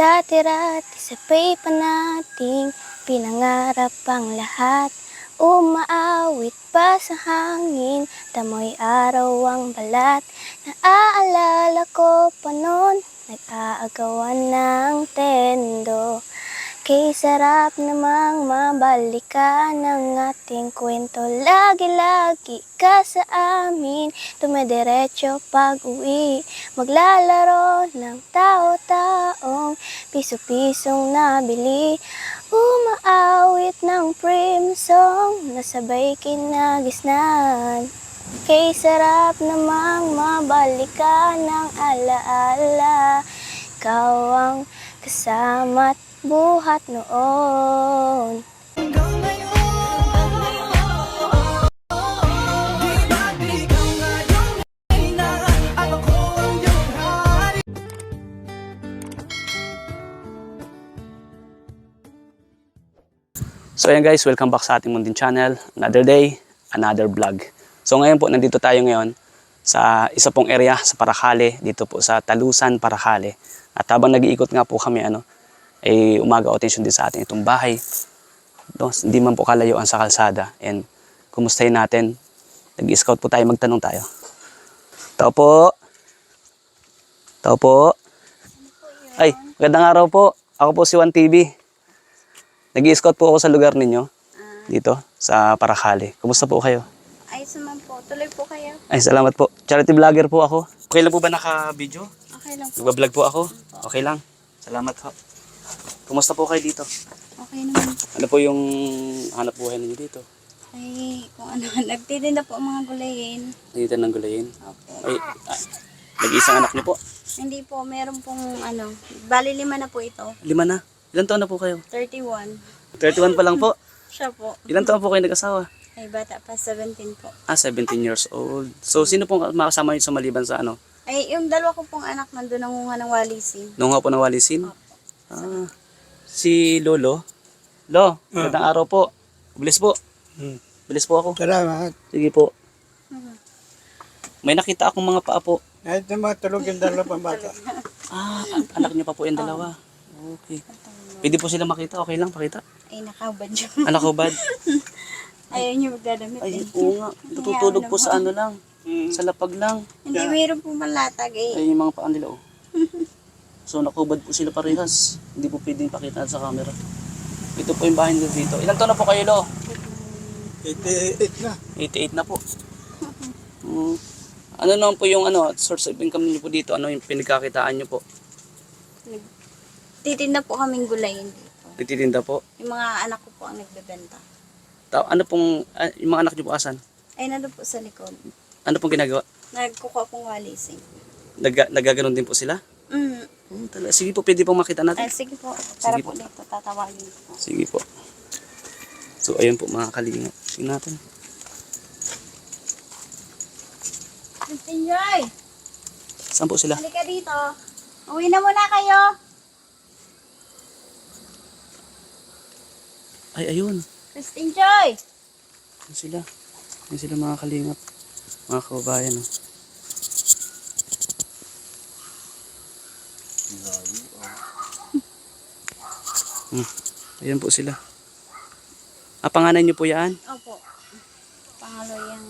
Dati-rati sabay pa nating pinangarap ang lahat. Umaawit pa sa hangin, damoy araw ang balat. Naaalala ko pa noon, nag-aagawan ng tendo. Kay sarap namang mabalikan ang ating kwento. Lagi-lagi ka sa amin, dumediretso pag-uwi. Maglalaro ng tao-taong piso-pisong nabili. Umaawit ng prim song, nasabay kinagisnan. Kay sarap namang mabalikan ng alaala. Ikaw ang kasama't buhat noon. So ayan guys, welcome back sa ating Mundin Channel. Another day, another vlog. So ngayon po, nandito tayo ngayon sa isa pong area sa Paracale, dito po sa Talusan, Paracale. At habang nag-iikot nga po kami, ay umaga attention din sa ating itong bahay. Hindi man po kalayuan sa kalsada. And kumustahin natin, nag-scout po tayo, magtanong tayo. Tao po. Tao po. Ay, magandang araw po. Ako po si Juan TV. Nag-i-scout po ako sa lugar ninyo, dito, sa Paracale. Kumusta po kayo? Ayos naman po. Tuloy po kayo. Ay, salamat po. Charity vlogger po ako. Okay lang po ba naka-video? Okay lang po. Nagbablog po ako? Okay lang. Salamat po. Kumusta po kayo dito? Okay naman. Ano po yung hanap buhay ninyo dito? Ay, kung ano, nagtitinda po ang mga gulayin. Dito ng gulayin? Opo. Ay, nag-iisang anak niyo po? Hindi po, meron pong bali 5 na po ito. 5 na. Ilan taon na po kayo? 31. 31 pa lang po? Siya po. Ilan taon po kayo nag-asawa? Ay, bata pa, 17 po. 17 years old. So, sino pong makasama niyo sa maliban sa ano? Ay, yung dalawa ko pong anak nandun nangunga ng walisin. Nung nga po na walisin? Si Lolo? Lo, magandang araw po. Bilis po. Bilis po ako. Salamat. Sige po. May nakita akong mga paa po. Kahit na matulog yung dalawa pang bata. Anak niyo pa po yung dalawa. Okay. Pwede po sila makita, okay lang, pakita. Ay, nakabad yun. Anak ko bad? Ayaw niyo magdadamit. Ay, oo nga. Natutulog po sa ano lang. Sa lapag lang. Hindi, mayroon pong malatag eh. Ay, yung mga paan nila, oh. So, nakubad po sila parehas. Hindi po pwedeng pakita sa camera. Ito po yung bahay nila dito. Ilan taon na po kayo, Lo? 88 na. 88 na po. Ano naman po yung source of income niyo po dito? Ano yung pinagkakitaan niyo po? Titinda po kaming gulayin dito. Nagtitinda po? Yung mga anak ko po ang nagbebenta. Ano pong, yung mga anak niyo po asan? Ay, nandun po sa likod. Ano pong ginagawa? Nagkukuha pong walising. Nagaganon din po sila? Sige po, pwede pong makita natin. Ay, sige po. Tara Sige po dito, tatawagin ko po. Sige po. So, ayun po mga kalingap. Tingnan natin. Enjoy! Saan po sila? Halika dito. Uwi na muna kayo. Ay, ayun. Christine Joy! Ayun sila. Ayun sila mga kalingap. Mga kababayan. Oh. Ayan po sila. Pangalan niyo po yan? Opo. Pangalo yung...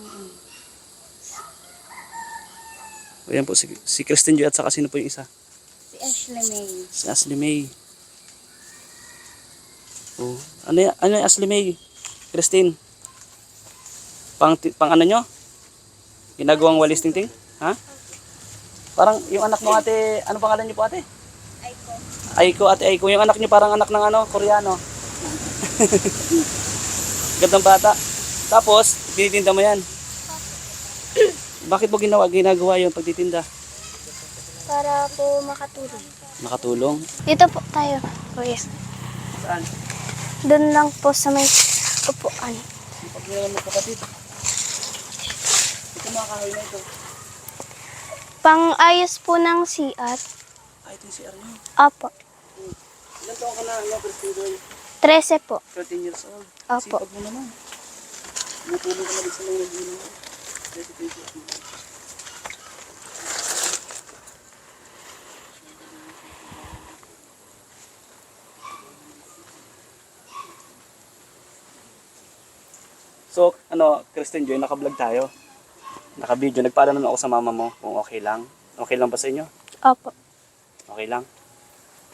Ayan po si Christine Joy at saka sino po yung isa? Si Ashley May. Si Ashley May. Oh. Ano yung Ashley May? Christine. Pang ano nyo? Ginagawang walis tingting? Ha? Parang yung anak mo ate, ano pangalan niyo po ate? Aiko. Aiko, ate Aiko. Yung anak niyo parang anak ng Koreano. Gandang bata. Tapos, tinitinda mo yan. Bakit mo ginagawa yung pagtitinda? Para po makatulong. Makatulong? Dito po tayo, kuya. Saan? Doon lang po sa may upuan. Pag nila mo kapatid. Ito mga kahoy na ito. Pang-ayos po ng CR. Ito yung CR nyo. Opo. Ilan taon ka na, Christine Joy? 13 po. 13 years old. Opo. Sipag mo naman. Natulong ka na din sa mga nagino. 20 years old. So, Kristen Joy, naka-vlog tayo. Naka-video. Nagpaalam naman ako sa mama mo kung okay lang. Okay lang ba sa inyo? Opo. Okay lang?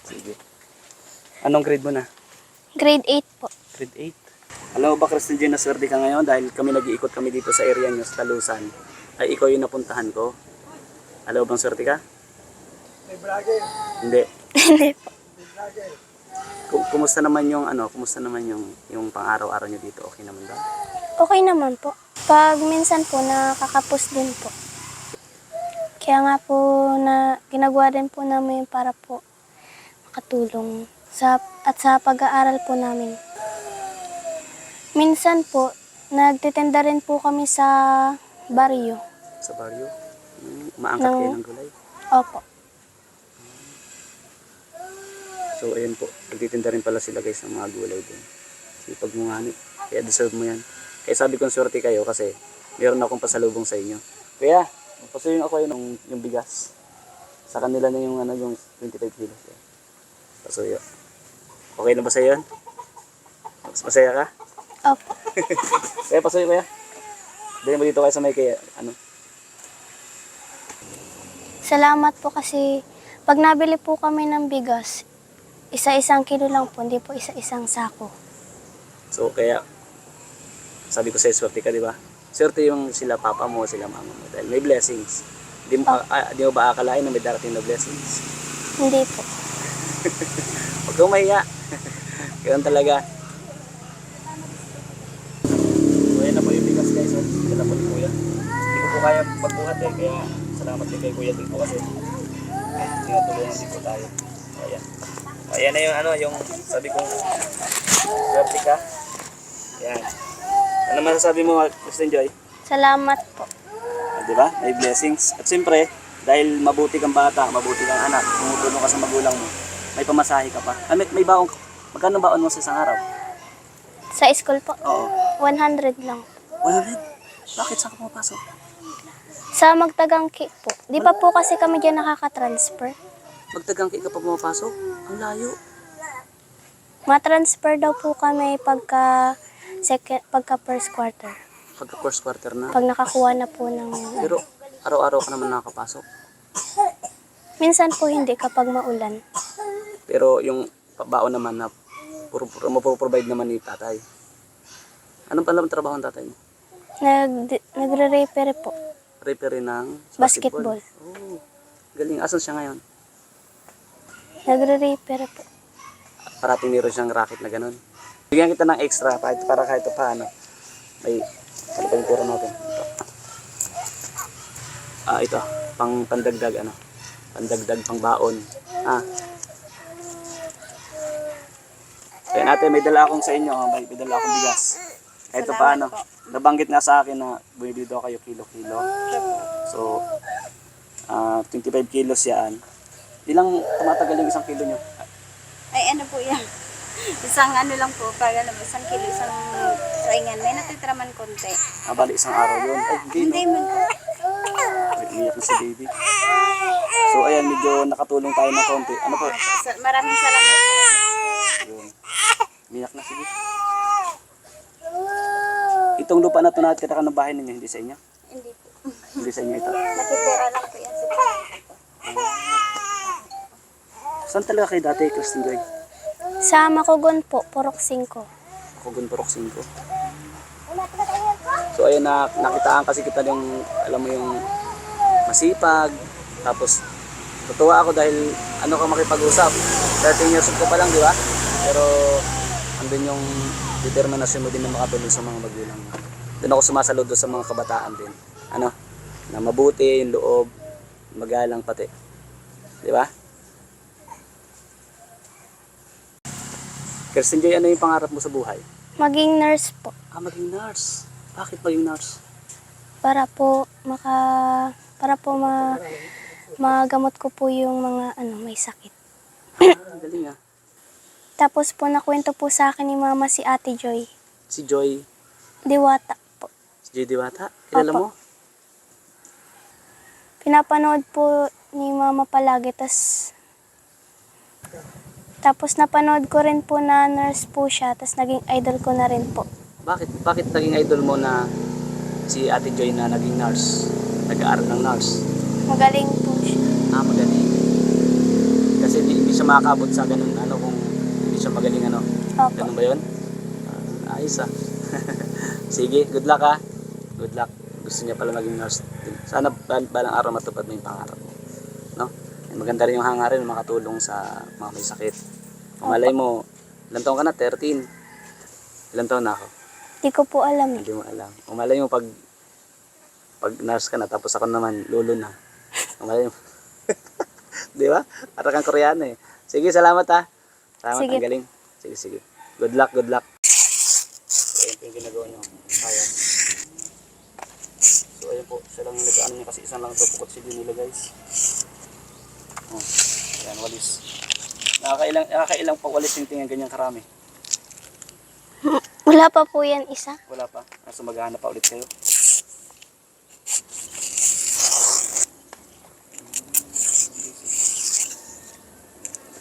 Sige. Anong grade mo na? Grade 8 po. Grade 8. Alam mo ba, Kristen Joy, naswerte ka ngayon dahil nag-iikot kami dito sa area nyo, sa Talusan. Ay, ikaw yung napuntahan ko. Alam mo bang swerte ka? May vlogger. Hindi. Hindi po. May vlogger. Kumusta naman yung pang-araw-araw nyo dito? Okay naman ba? Okay naman po. Pag minsan po, nakakapos din po. Kaya nga po, ginagawa din po namin para po makatulong sa pag-aaral po namin. Minsan po, nagtitinda rin po kami sa baryo. Sa baryo? Maangkat kayo ng gulay? Opo. So, ayun po. Nagtitinda rin pala sila guys ng mga gulay din. Sipag mo nga ni. Kaya deserve mo yan. Kaya sabi kong swerte kayo kasi meron akong pasalubong sa inyo. Kuya, pasuyin ako yun yung bigas. Sa kanila na yung 25 kilos. Pasuyo. Okay na ba sa yun? Mas masaya ka? Opo. Kaya pasuyo kuya. Dali mo dito kayo sa may kaya Salamat po kasi pag nabili po kami ng bigas, isa-isang kilo lang po, hindi po isa-isang sako. So kaya sabi ko sa'yo, swerte ka, di ba? Swerte yung sila papa mo, sila mama mo. Dahil may blessings. Di mo ba akalain na may darating na blessings? Hindi po. Huwag kang mahiya. Ganun talaga. So yan na po yung bigas guys. Yan na po ni Kuya. Hindi ko po kaya magbuhat kaya salamat din kay Kuya dito kasi tinutulungan din po tayo. So ayan. Ayan na yung sabi kong swerte ka. Ayan. Ano masasabi mo, Kristen Joy? Salamat po. Di ba? May blessings. At siyempre, dahil mabuti kang bata, mabuti kang anak, tumutulong ka sa magulang mo, may pamasahe ka pa. May baon. Magkano baon mo sa isang araw? Sa school po, Oo. 100 lang. 100? Bakit saan ka pumapasok? Sa Magtagangki po. Di pa po kasi kami dyan nakaka-transfer. Magtagangki ka pa pumapasok? Ang layo. Ma-transfer daw po kami pagka first quarter. Pagka first quarter na. Pag nakakuha na po ng... Pero araw-araw ka naman nakakapasok. Minsan po hindi kapag maulan. Pero yung baon naman na mapoprovide naman ni tatay. Anong palang trabaho ng tatay mo? Nagre-repair po. Referee ng Basketball. Oh, galing. Asan siya ngayon? Nagre-repair po. Parating meron siyang racket na ganun. Bigyan kita ng extra para kahit paano. May pagpapura natin. Ito. Pandagdag pandagdag pang baon. Kaya natin, may dala akong sa inyo. May dala akong bigas. Kahit paano. Nabanggit nga sa akin na bumibili daw kayo kilo-kilo. So, 25 kilos yan. Ilang tumatagal yung isang kilo nyo? Ay, ano po yan? Isang lang po, isang kilo, isang saingan. May natitraman konti. Bali isang araw yun. Ay, Hindi no? man po. Iiyak na si baby. So, ayan, medyo nakatulong tayo ng konti. Ano po? Maraming salamat po. Yun. Iiyak na, sige. Itong lupa na ito nakatira ka ng bahay ninyo, hindi sa inyo? Hindi po. Hindi sa inyo ito. Natitira lang po yan sa Saan talaga kayo dati, Kristen Joy? Sa Makugon po, Purok 5. Kugun Purok 5. So ayun, nakitaan kasi kita yung, alam mo yung masipag. Tapos, tutuwa ako dahil ka makipag-usap. 13 years old ko pa lang, di ba? Pero, andun yung determinasyon mo din na makatulong sa mga magulang mo. Doon ako sumasaludo sa mga kabataan din. Na mabuti yung loob, magalang pati. Di ba? Kristen Joy, ano yung pangarap mo sa buhay? Maging nurse po. Maging nurse. Bakit maging nurse? Para po magamot ko po yung mga may sakit. Galing ah. Tapos po nakwento po sa akin ni Mama si Ate Joy. Si Joy. Diwata po. Si Joy Diwata. Kilala Opo. mo? Pinapanood po ni Mama palagi. Tapos napanood ko rin po na nurse po siya. Tapos naging idol ko na rin po. Bakit naging idol mo na si Ate Joy na naging nurse? Nag-aaral ng nurse. Magaling po siya. Magaling. Kasi hindi siya makakabot sa ganun kung hindi siya magaling Opo. Ganun ba 'yon? Ayos ah. Sige, good luck ah. Good luck. Gusto niya pala maging nurse. Sana balang araw matupad mo yung pangarap mo. No? Maganda rin yung hangarin makatulong sa mga may sakit. Malay mo, ilang taon ka na? 13. Ilang taon na ako? Di ko po alam eh. Hindi mo alam. Malay mo pag nurse ka na tapos ako naman lolo na. Malay mo. Di ba? Para kang Koreano eh. Sige, salamat ha. Salamat, Sige. ang galing. Sige. Good luck. So, ayun po yung ginagawa niyo. Kaya. So, ayun po. Siya lang nag-ano niya kasi isang lang ito pukot si nila guys. Oh, ayan, walis. Nakakailang pag walis yung tingin ganyan karami. Wala pa po yan isa. Wala pa. So, maghahanap pa ulit kayo.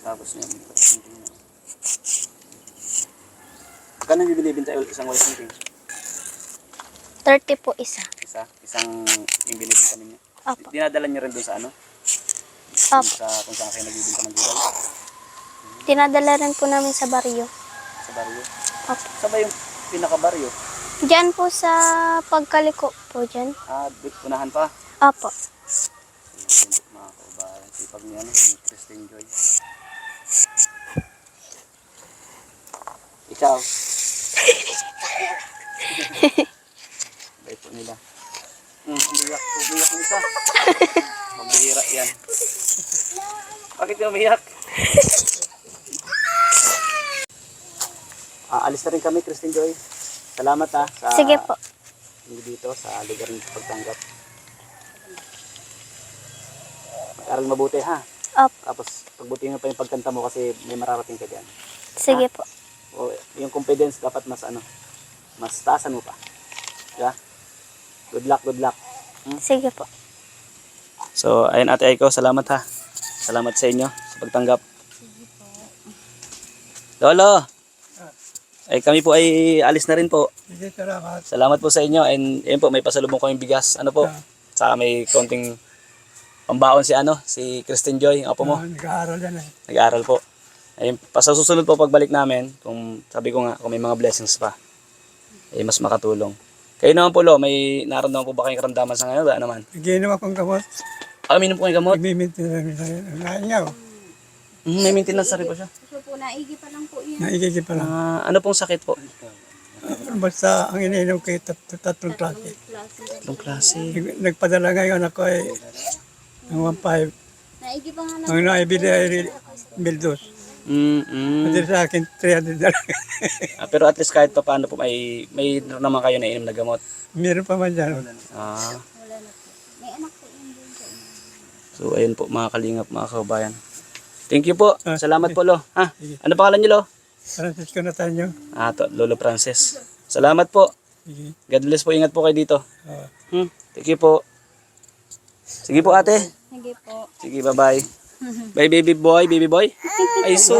Tapos niya. Kano bibili-binta isang walis ng 30 po isa. Isang yung binibinta ninyo. Opo. Dinadala niyo rin doon sa Opo. kung saan kayo nagbibinta ng gulay? Dinadala rin po namin sa baryo. Sa baryo? Opo. Saan ba yung pinaka-baryo? Diyan po sa pagkaliko po dyan. Unahan pa. Opo. Ayun po, mga kaubayan. Sipag niya, ni Christine Joy. Ikaw. Bait po nila. Umiyak ng isa. Magbihira yan. Bakit ka umiyak? Alis na rin kami, Christine Joy. Salamat sa Sige po. dito sa lugar ng pagtanggap. Mag-aral mabuti ha. Opo. Tapos pagbutihin mo pa yung pagkanta mo kasi may mararating ka dyan. Sige po. O, yung confidence dapat mas taasan mo pa. Yeah? Good luck. Sige po. So, ayun Ate Aiko, salamat ha. Salamat sa inyo sa pagtanggap. Lolo! Ay kami po ay alis na rin po. Sige, salamat. Salamat po sa inyo. And ayun po, may pasalubong kaming bigas. Ano po? Saka may konting pambaon si Christine Joy, yung apo mo. Nag-aaral yan eh. Nag-aaral po. Ayun, sa susunod po pagbalik namin, kung sabi ko nga, kung may mga blessings pa, ay mas makatulong. Kayo naman po, Lo, may naramdaman po ba kayong karamdaman sa ngayon? Wala naman. Nagiinom akong gamot. Minom po kayo gamot? Nagmiminti na rin sa naingaw. May maintenance na rin po siya. So po, naigi pa lang po yan. Naigigil pa lang. Ano pong sakit po? Basta ang iniinom ko tatlong klase. Anong klase? Nagpadala ngayon ako ay ng 1.5. Naigi pa nga lang. Ang naibili ay 1,200. Pati sa akin 300 na lang. Pero at least kahit pa paano po may naman kayo na inom na gamot. Meron pa man dyan. Wala na po. May anak po yun doon sa ina. So ayun po mga kalingap, mga kababayan. Thank you po. Salamat po, Lo. Sige. Ano pangalan niyo, Lo? Francisco Natanyo. Lolo Francis. Salamat po. Sige. God bless po. Ingat po kayo dito. Oo. Thank you po. Sige po, ate. Sige po. Sige, bye-bye. Bye, baby boy. Ay, sus.